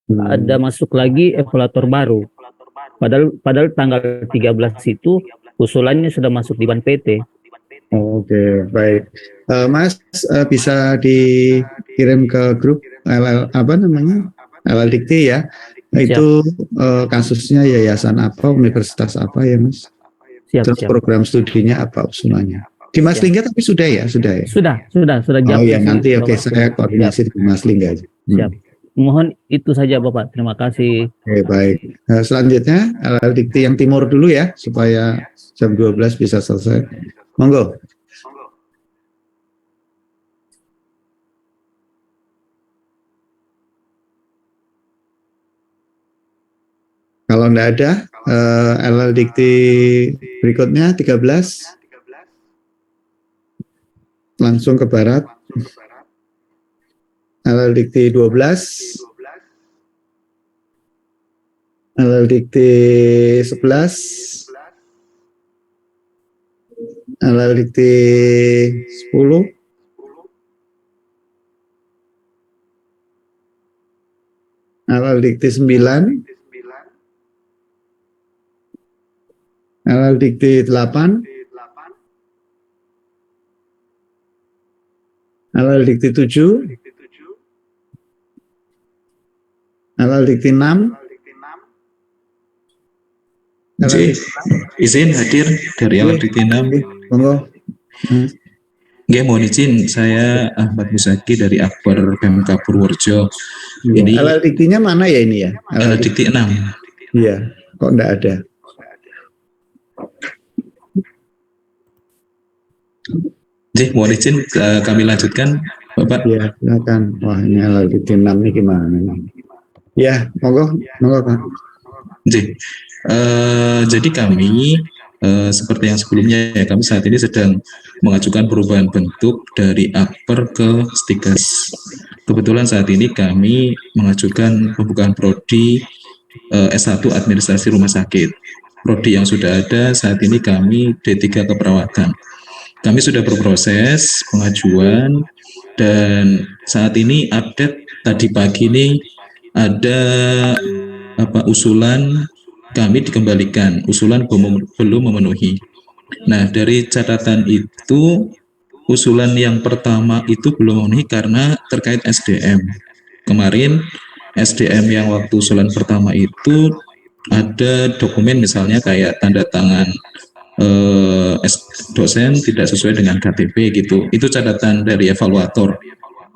ada masuk lagi evaluator baru. Padahal tanggal 13 itu usulannya sudah masuk di Ban PT. Oke, baik. Mas, bisa dikirim ke grup apa namanya? LLDikti ya. Itu kasusnya yayasan apa, universitas apa ya, Mas? Terus Siap. program studinya apa usulannya? Di Mas Lingga tapi sudah ya? Sudah Oh ya, nanti oke, saya koordinasi dengan Mas Lingga. Siap. Mohon itu saja Bapak. Terima kasih. Oke, baik. Selanjutnya LLDikti yang timur dulu ya, supaya jam 12 bisa selesai. Monggo. Kalau enggak ada, LLDikti berikutnya 13. Langsung ke barat. LLDikti 12. LLDikti 11. LLDikti 10. LLDikti 9. LLDikti 8. LLDikti 7. LLDikti 6. Izin hadir dari LLDikti 6. Monggo. Nggih, mohon izin, saya Ahmad Musaki dari Akbar PMK Purworejo. Ini LLDiktinya mana ya ini ya? LLDikti 6. Iya, kok enggak ada? Jadi mohon izin kami lanjutkan, Bapak. Ya, silakan. Wah, ini LLDikti 6 ini gimana nih? Ya, monggo Pak. Jadi kami seperti yang sebelumnya ya, kami saat ini sedang mengajukan perubahan bentuk dari Akper ke Stikes. Kebetulan saat ini kami mengajukan pembukaan prodi S1 Administrasi Rumah Sakit. Prodi yang sudah ada saat ini kami D3 Keperawatan. Kami sudah berproses pengajuan dan saat ini update tadi pagi ini ada usulan kami dikembalikan, usulan belum memenuhi. Nah, dari catatan itu, usulan yang pertama itu belum memenuhi karena terkait SDM. Kemarin SDM yang waktu usulan pertama itu ada dokumen misalnya kayak tanda tangan dosen tidak sesuai dengan KTP gitu. Itu catatan dari evaluator.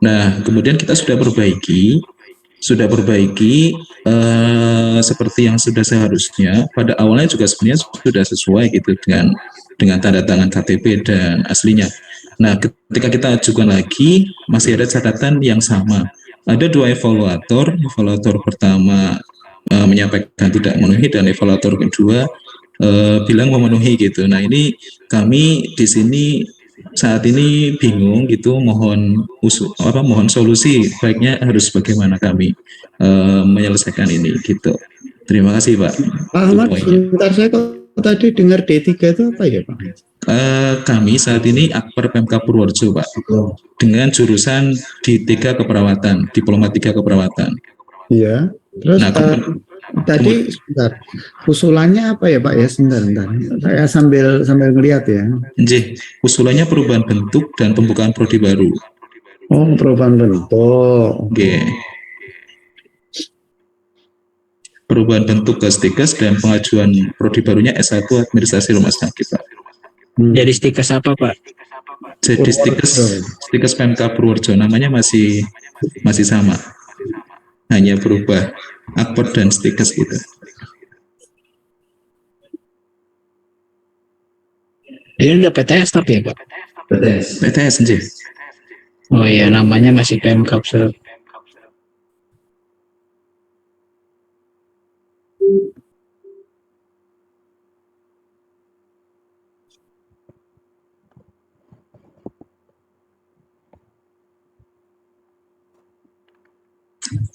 Nah, kemudian kita sudah perbaiki seperti yang sudah seharusnya. Pada awalnya juga sebenarnya sudah sesuai gitu dengan tanda tangan KTP dan aslinya. Nah, ketika kita ajukan lagi masih ada catatan yang sama. Ada dua evaluator pertama menyampaikan tidak memenuhi dan evaluator kedua bilang memenuhi gitu. Nah, ini kami di sini saat ini bingung gitu, mohon solusi baiknya harus bagaimana kami menyelesaikan ini gitu. Terima kasih Pak. Pak Ahmad, sebentar, saya kok tadi dengar D3 itu apa ya Pak? Kami saat ini Akper PMK Purworejo Pak, dengan jurusan D3 Keperawatan, Diploma 3 Keperawatan. Iya. Terus tadi sebentar, usulannya apa ya Pak ya? Sebentar. Saya sambil ngelihat ya. Usulannya perubahan bentuk dan pembukaan prodi baru. Oh, perubahan bentuk. Perubahan bentuk ke Stikes dan pengajuan prodi barunya S1 Administrasi Rumah Sakit Pak. Jadi Stikes apa Pak? Jadi Stikes PMK Purworejo, namanya masih sama. Hanya berubah Akper dan Stikes gitu. Ini udah PTS tapi ya Pak? PTS nggih. Oh iya, namanya masih PMK.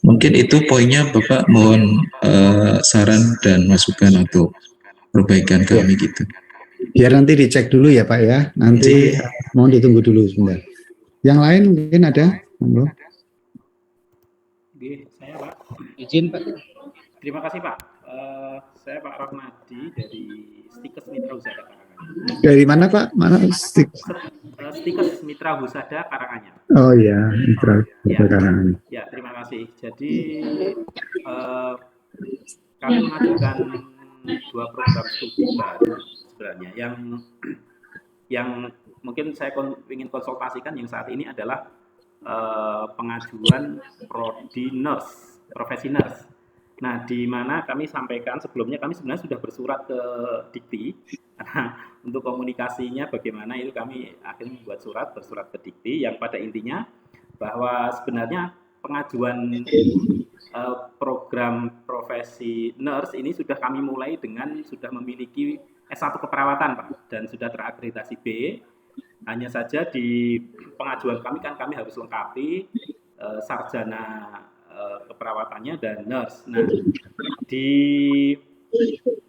Mungkin itu poinnya Bapak, mohon saran dan masukan untuk perbaikan kami gitu. Biar nanti dicek dulu ya Pak ya. Nanti mohon ditunggu dulu sebentar. Yang lain mungkin ada? Saya Pak. Izin Pak. Terima kasih Pak. Saya Pak Rahmadi dari Stikes Mitra Husada Karanganyar. Dari mana Pak? Mana Stikes Mitra Husada Karanganyar. Oh iya, Mitra Karanganyar. Ya, terima kasih. Jadi kami mengajukan 2 program studi baru sebenarnya yang mungkin saya ingin konsultasikan yang saat ini adalah pengajuan prodi nurse, profesi nurse. Nah, di mana kami sampaikan sebelumnya kami sebenarnya sudah bersurat ke Dikti. Karena untuk komunikasinya bagaimana itu kami akhirnya membuat bersurat ke Dikti yang pada intinya bahwa sebenarnya pengajuan program profesi nurse ini sudah kami mulai dengan sudah memiliki S1 keperawatan Pak dan sudah terakreditasi B. Hanya saja di pengajuan kami harus lengkapi sarjana keperawatannya dan nurse. Nah, di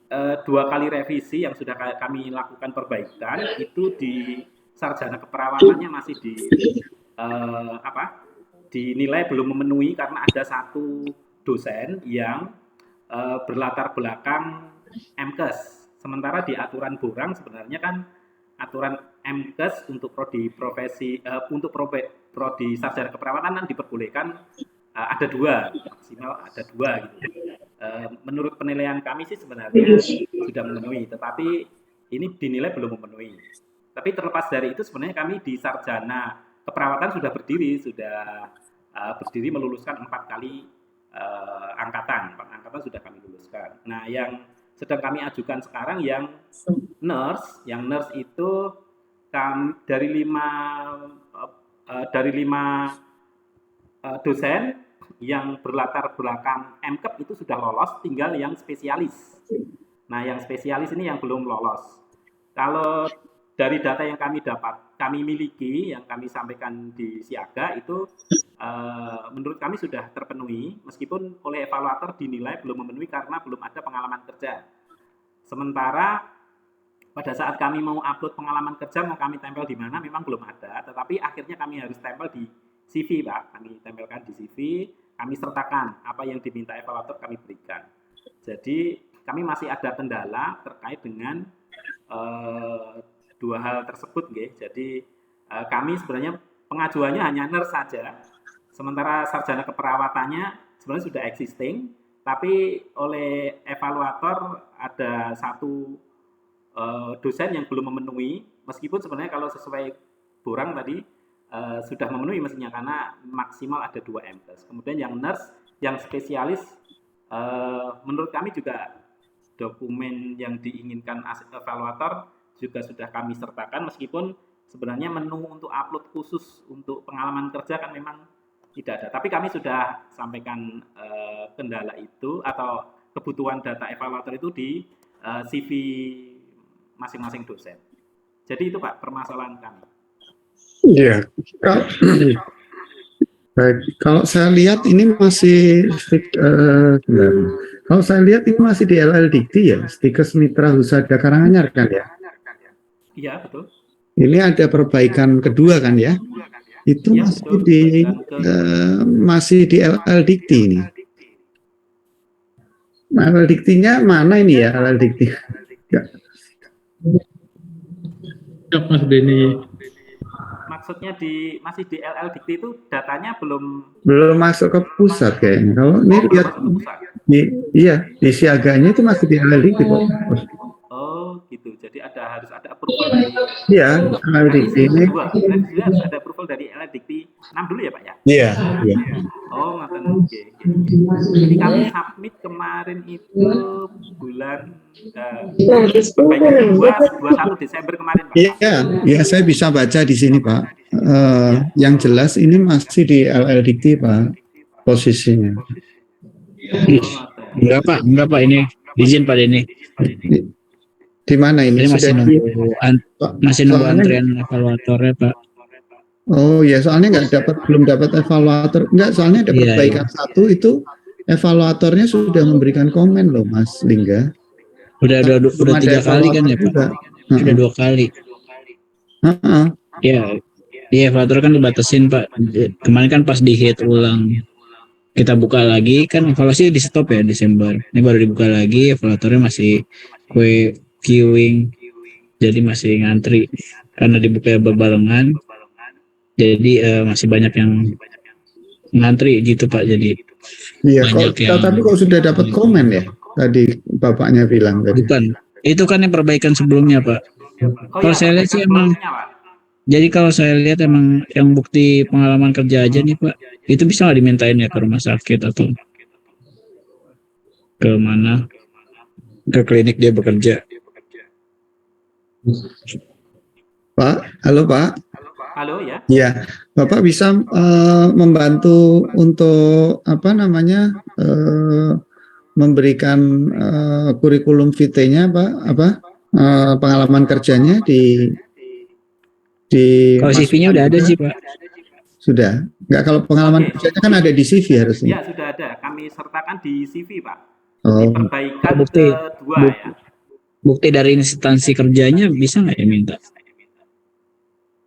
2 kali revisi yang sudah kami lakukan perbaikan itu di sarjana keperawatannya masih dinilai belum memenuhi karena ada 1 dosen yang berlatar belakang MKes. Sementara di aturan Borang sebenarnya kan aturan MKes untuk prodi profesi untuk prodi sarjana keperawatan kan diperbolehkan ada 2, maksimal ada 2 gitu. Menurut penilaian kami sih sebenarnya sudah memenuhi, tetapi ini dinilai belum memenuhi. Tapi terlepas dari itu sebenarnya kami di sarjana keperawatan sudah berdiri meluluskan 4 kali angkatan sudah kami luluskan. Nah, yang sedang kami ajukan sekarang yang nurse itu dari 5 dosen yang berlatar belakang MKep itu sudah lolos, tinggal yang spesialis. Nah, yang spesialis ini yang belum lolos. Kalau dari data yang kami miliki, yang kami sampaikan di Siaga itu menurut kami sudah terpenuhi, meskipun oleh evaluator dinilai belum memenuhi karena belum ada pengalaman kerja. Sementara pada saat kami mau upload pengalaman kerja, mau kami tempel di mana, memang belum ada, tetapi akhirnya kami harus tempel di CV, Pak. Kami tempelkan di CV, kami sertakan apa yang diminta evaluator kami berikan. Jadi kami masih ada kendala terkait dengan 2 hal tersebut, nggih. Jadi kami sebenarnya pengajuannya hanya nurse saja, sementara sarjana keperawatannya sebenarnya sudah existing, tapi oleh evaluator ada 1 dosen yang belum memenuhi, meskipun sebenarnya kalau sesuai Borang tadi sudah memenuhi mestinya karena maksimal ada 2 MTes. Kemudian yang nurse, yang spesialis, menurut kami juga dokumen yang diinginkan evaluator juga sudah kami sertakan, meskipun sebenarnya menu untuk upload khusus untuk pengalaman kerja kan memang tidak ada. Tapi kami sudah sampaikan kendala itu atau kebutuhan data evaluator itu di CV masing-masing dosen. Jadi itu Pak permasalahan kami. Iya. Baik, kalau saya lihat ini masih kalau saya lihat ini masih di LL Dikti ya, Stikes Mitra Husada Karanganyar kan ya? Iya, betul. Ini ada perbaikan kedua kan ya? Itu Ya, masih di LL Dikti ini. LL Diktinya mana ini ya LL Dikti? Ya. Mas Denny. Maksudnya masih di LL Dikti itu datanya belum masuk ke pusat kayaknya. Kalau ini lihat di siaganya itu masih di LL Dikti kok. Oh gitu. Jadi harus ada approval dari LL Dikti ini. Harus ada approval dari LL Dikti 6 dulu ya Pak ya? Iya. Oh ngaten. Oke. Jadi kami submit kemarin itu bulan 21 Desember kemarin Pak. Iya, saya bisa baca di sini Pak. Yang jelas ini masih di LL Dikti Pak posisinya. Enggak Pak, ini izin Pak ini. Di mana ini? Masih nunggu antrian evaluatornya Pak. Oh ya, soalnya belum dapat evaluator. Enggak, soalnya ada perbaikan 1 itu evaluatornya sudah memberikan komen loh Mas Lingga. Udah 3 kali kan ya Pak? Sudah 2 kali. Ya, evaluator kan dibatasin Pak. Kemarin kan pas di hit ulang kita buka lagi kan evaluasi di stop ya Desember. Ini baru dibuka lagi, evaluatornya masih queuing, jadi masih ngantri karena dibuka berbarengan. Jadi masih banyak yang ngantri gitu Pak. Jadi Iya, banyak yang tapi kok sudah dapat komen ya? Tadi bapaknya bilang tadi. bukan. Itu kan yang perbaikan sebelumnya Pak. Oh Kalau ya, saya lihat sih perbaikan emang, sebelumnya, Pak. jadi kalau saya lihat emang yang bukti pengalaman kerja aja nih Pak, itu bisa nggak dimintain ya ke rumah sakit atau ke mana, ke klinik dia bekerja. Pak, halo Pak. Halo ya. Ya, Bapak bisa membantu untuk apa namanya memberikan kurikulum vitae-nya Pak, pengalaman kerjanya di Kalau CV-nya udah ada juga? sih Pak. Sudah. Enggak, kalau pengalaman Oke. kerjanya kan ada di CV harusnya. Ya, sudah ada. Kami sertakan di CV, Pak. Oh, Di perbaikan Bukti. kedua ya. Bukti dari instansi kerjanya bisa nggak ya minta?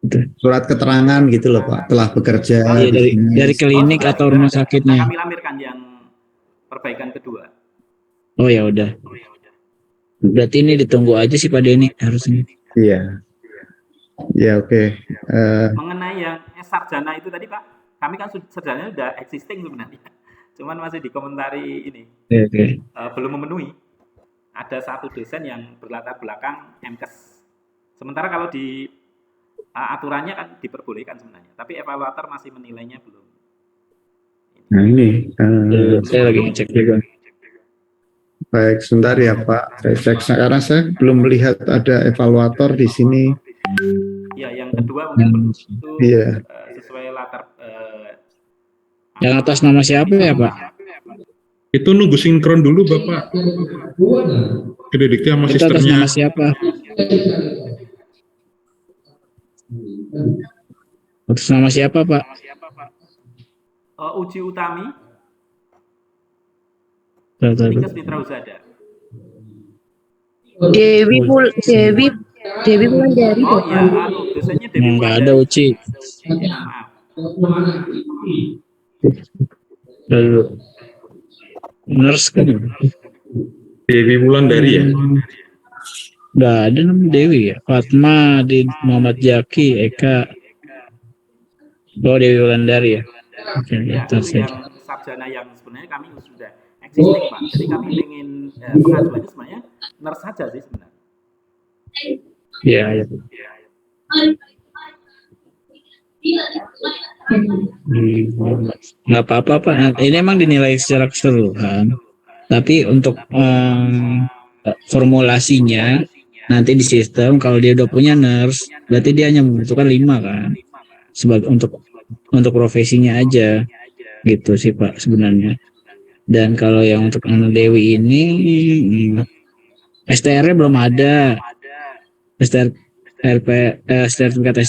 Gitu. surat keterangan gitu loh Pak, telah bekerja Iya, di sini. dari klinik sudah, atau sudah rumah ada. Nah, sakitnya. kami lampirkan yang perbaikan kedua. Oh ya udah. Berarti ini ditunggu aja sih Pak Denny harusnya. Iya. Ya oke. Mengenai yang sarjana itu tadi Pak, kami kan sarjana sudah existing sebenarnya. Cuman masih dikomentari ini. Oke. Belum memenuhi. Ada satu dosen yang berlatar belakang MKes. Sementara kalau di aturannya kan diperbolehkan sebenarnya, tapi evaluator masih menilainya belum. Nah ini Saya lagi ngecek juga. baik sebentar ya Pak, saya cek karena saya belum melihat ada evaluator di sini. Ya, yang kedua mungkin itu Iya. sesuai latar. Yang atas nama siapa ya Pak? Itu nunggu sinkron dulu Bapak. Kedidiknya sama Itu atas sisternya. nama siapa? Atas nama siapa Pak? Uji Utami, Tuh. Dinkes Mitra Husada. Dewi Wulandari. Oh iya, dosennya Dewi Nggak Wulandari. ada Uci. Maaf. Lalu nurse kan? Dewi Wulandari ya. Nggak ada nama Dewi ya. Fatma, di Muhammad Jaki, Eka. Oh Dewi Wulandari ya. Oke, Ya, atas itu ya. yang sarjana yang sebenarnya kami sudah existing Pak. Jadi kami ingin pengajuannya sebenarnya nurse saja sih sebenarnya. Iya, ya. Nggak apa-apa Pak. Nah, ini emang dinilai secara keseluruhan. Tapi untuk formulasinya nanti di sistem kalau dia udah punya nurse, berarti dia hanya membutuhkan 5 kan. Sebagai untuk profesinya aja. Gitu sih Pak sebenarnya. Dan kalau yang untuk Anu Dewi ini STR-nya belum ada. STR sertifikat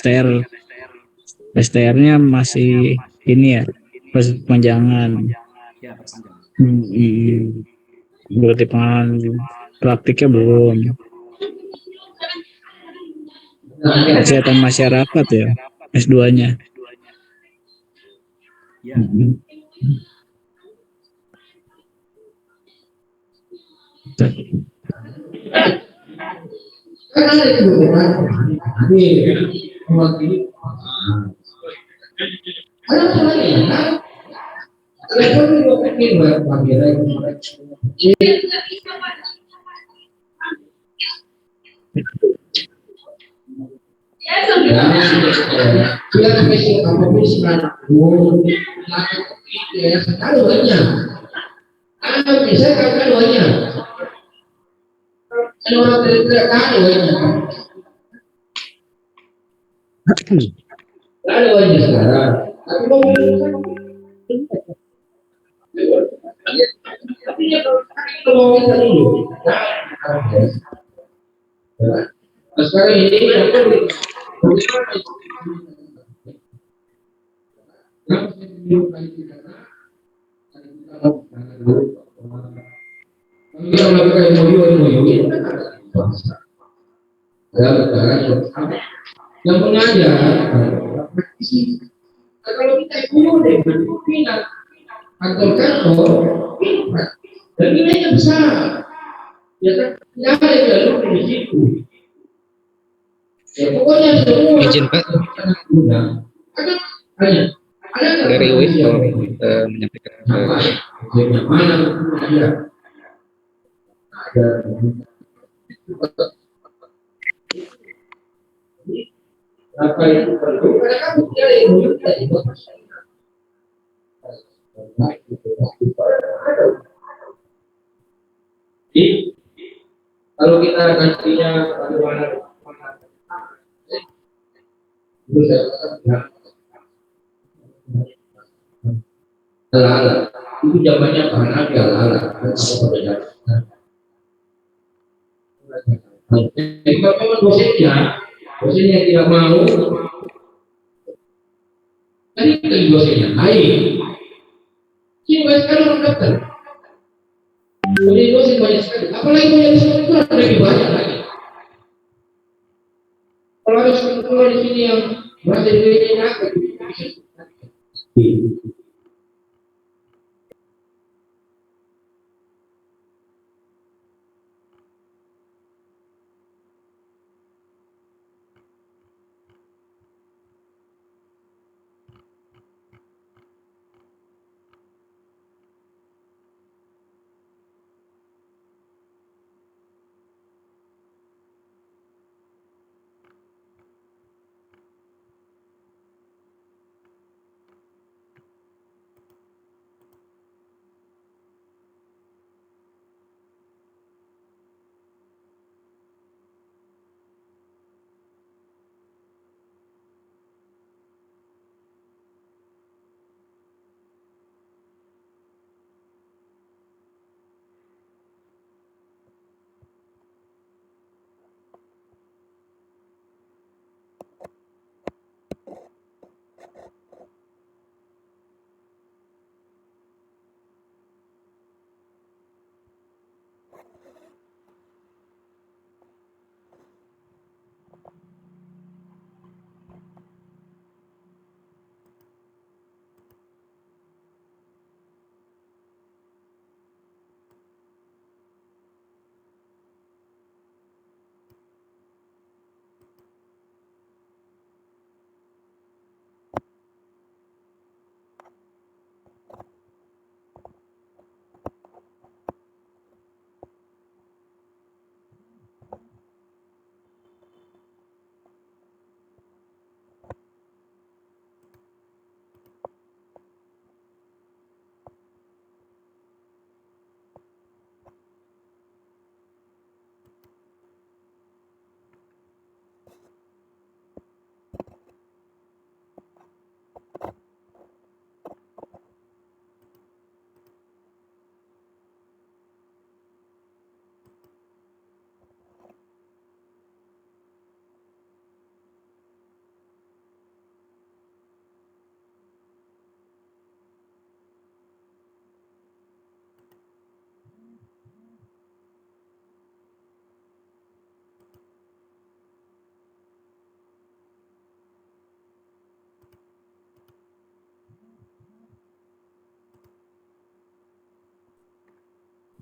STR-nya masih ini ya, panjangan. Ya, perpanjangan. Berarti pengalaman praktiknya belum. Kesehatan masyarakat ya, S2-nya. Ya. Yang mengajar praktisi. Kalau kita ikut dengan pimpinan kantor dan nilainya besar, ya kan? Tidak ada jalur di situ. Ya pokoknya semua. Izin Pak, ada dari UIS menyampaikan yang mana dia ada apa itu perlu karena kamu tidak ada yang meminta itu jadi kalau kita gantinya bagaimana itu saya katakan ala-ala itu zamannya Pak Nabi ala-ala kalau memang dosennya tidak mau tadi ke dosennya ayo sehingga sekarang mendaftar dosen banyak sekali apalagi punya dosen itu lebih banyak lagi kalau harus keluar di sini yang bahasa Indonesia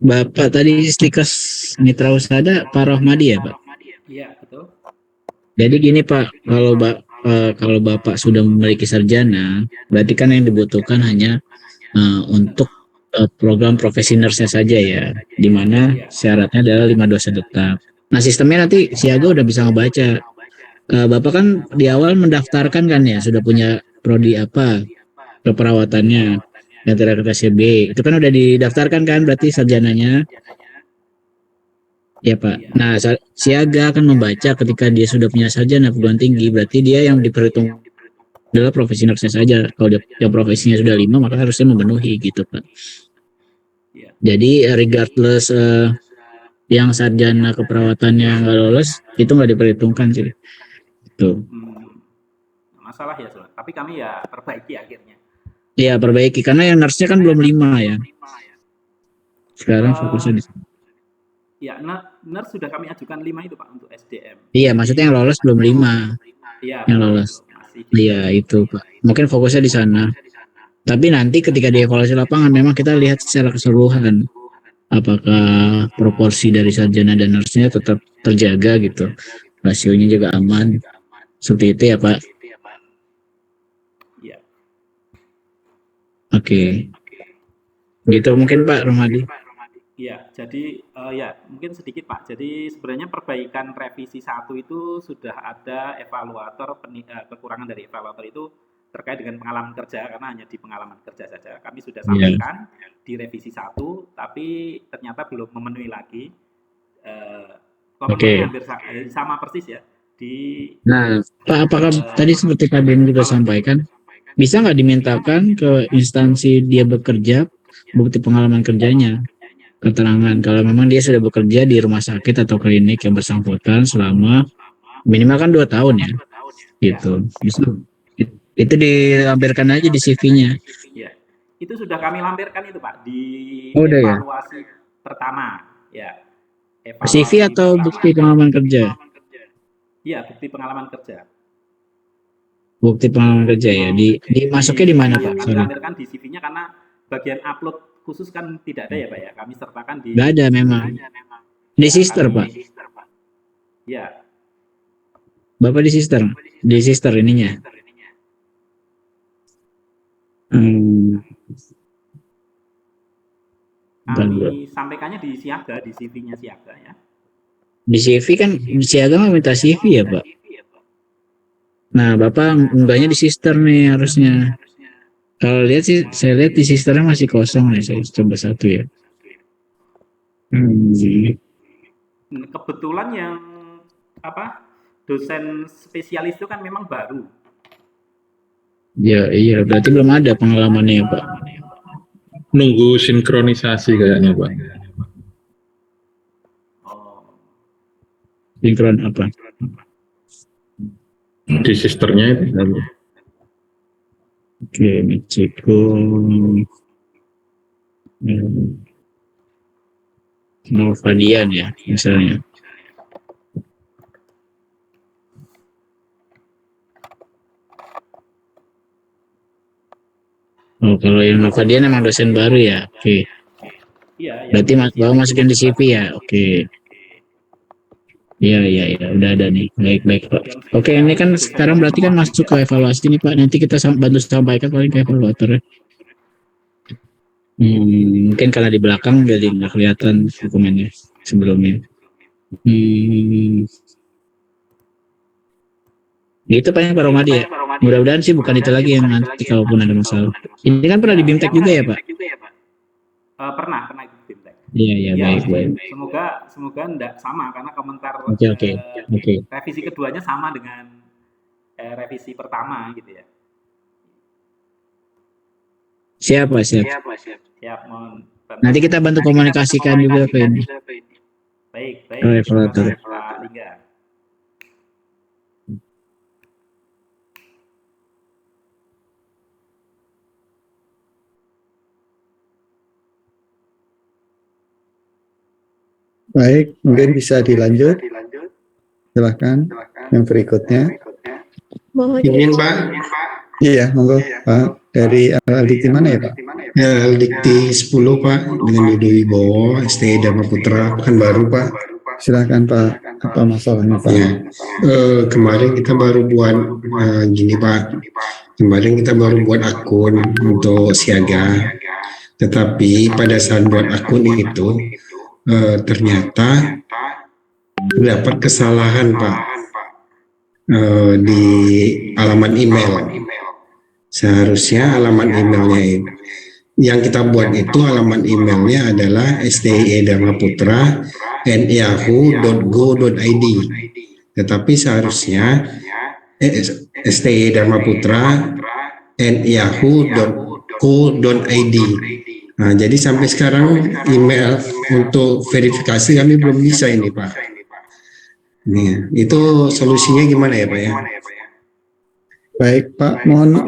Bapak tadi Stikers Mitra Usada Pak Rohmadi ya Pak? Iya, betul. Jadi gini Pak, kalau Bapak sudah memiliki sarjana, berarti kan yang dibutuhkan hanya untuk program profesi nurse saja ya, di mana syaratnya adalah 5 dosen tetap. Nah sistemnya nanti Siaga udah bisa ngebaca. Bapak kan di awal mendaftarkan kan ya, sudah punya prodi apa keperawatannya, dan TCB itu kan udah didaftarkan kan berarti sarjananya ya Pak. Nah Siaga akan membaca ketika dia sudah punya sarjana perguruan tinggi, berarti dia yang diperhitung adalah profesi nurse saja. Kalau dia yang profesinya sudah 5 maka harusnya memenuhi gitu Pak. Jadi regardless yang sarjana keperawatannya nggak lolos itu nggak diperhitungkan sih. Tuh. Masalah ya Sobat. Tapi kami ya perbaiki akhirnya. Iya perbaiki karena yang nurse-nya kan belum 5 ya. Sekarang fokusnya di sini. Ya, nurse sudah kami ajukan 5 itu Pak untuk SDM. Iya, maksudnya yang lolos belum 5. Iya. Yang lolos. Iya, itu Pak. Mungkin fokusnya di sana. Tapi nanti ketika dievaluasi lapangan memang kita lihat secara keseluruhan apakah proporsi dari sarjana dan nurse-nya tetap terjaga gitu. Rasionya juga aman. Seperti itu ya, Pak. Ya. Oke. Gitu mungkin Pak Romadi. Iya, jadi ya mungkin sedikit Pak. Jadi sebenarnya perbaikan revisi 1 itu sudah ada evaluator kekurangan dari evaluator itu terkait dengan pengalaman kerja karena hanya di pengalaman kerja saja. Kami sudah sampaikan di revisi 1 tapi ternyata belum memenuhi lagi. Komentarnya hampir sama persis ya. Nah, Pak, apakah tadi seperti Pak Ben juga sampaikan, bisa nggak dimintakan ke instansi dia bekerja bukti pengalaman kerjanya? Keterangan kalau memang dia sudah bekerja di rumah sakit atau klinik yang bersangkutan selama minimal kan 2 tahun ya, gitu. Itu dilampirkan aja di CV-nya. Ya, itu sudah kami lampirkan itu Pak di evaluasi pertama, ya. CV atau bukti pengalaman kerja? Iya, bukti pengalaman kerja. Bukti pengalaman kerja ya, dimasuknya di mana Pak? Kami lampirkan di CV-nya karena bagian upload khusus kan tidak ada ya Pak ya, kami sertakan di. Nggak ada memang. Di sister Pak. Ya. Bapak di sister ininya. Kami sampaikannya di siaga, di CV-nya siaga ya. Di CV kan siaga nggak minta CV ya Pak. Nah Bapak enggaknya di sister nih harusnya. Kalau lihat sih, saya lihat di sisternya masih kosong nih. Saya coba 1 ya. Kebetulan yang dosen spesialis itu kan memang baru. Ya iya, berarti belum ada pengalamannya ya Pak. Nunggu sinkronisasi kayaknya Pak. Sinkron apa? Di sisternya itu. Oke, Meksiko. Novadian ya, misalnya. Oh, kalau yang Novadian emang dosen baru ya? Oke. Iya. Berarti Bapak masukin di CV ya? Oke. Iya, udah ada nih. Baik, Pak. Oke, ini kan sekarang berarti kan masuk ke evaluasi nih, Pak. Nanti kita bantu sampaikan paling ke evaluator ya. Mungkin karena di belakang jadi nggak kelihatan dokumennya sebelumnya. Gitu Pak Romadi ya. Mudah-mudahan sih bukan itu lagi yang nanti kalaupun ada masalah. Ini kan pernah di BIMTEK juga ya Pak? Pernah di BIMTEK. Iya, baik. Semoga enggak sama karena komentar Oke. revisi keduanya sama dengan revisi pertama gitu ya. Siap. Mohon. Nanti kita bantu komunikasikan juga ke ini. Baik. Evaluator. Pak Lingga. Baik, mungkin bisa dilanjut. Silahkan yang berikutnya. Ingin Pak? Iya, monggo Pak. Dari LDikti mana ya Pak? Ya, LDikti 10 Pak, dengan Yudo Wibowo, STI Dharma Putra, Pekanbaru Pak. Silakan Pak, apa masalahnya Pak? Ya. Kemarin kita baru buat gini Pak. Kemarin kita baru buat akun untuk siaga. Tetapi pada saat buat akun itu ternyata terdapat kesalahan Pak di alamat email. Seharusnya alamat emailnya yang kita buat itu alamat emailnya adalah stie.dharmaputra@yahoo.go.id. Tetapi seharusnya stie.dharmaputra@yahoo.co.id. Nah, jadi sampai sekarang email untuk verifikasi kami belum bisa ini Pak. Nih, itu solusinya gimana ya Pak ya? Baik Pak, mohon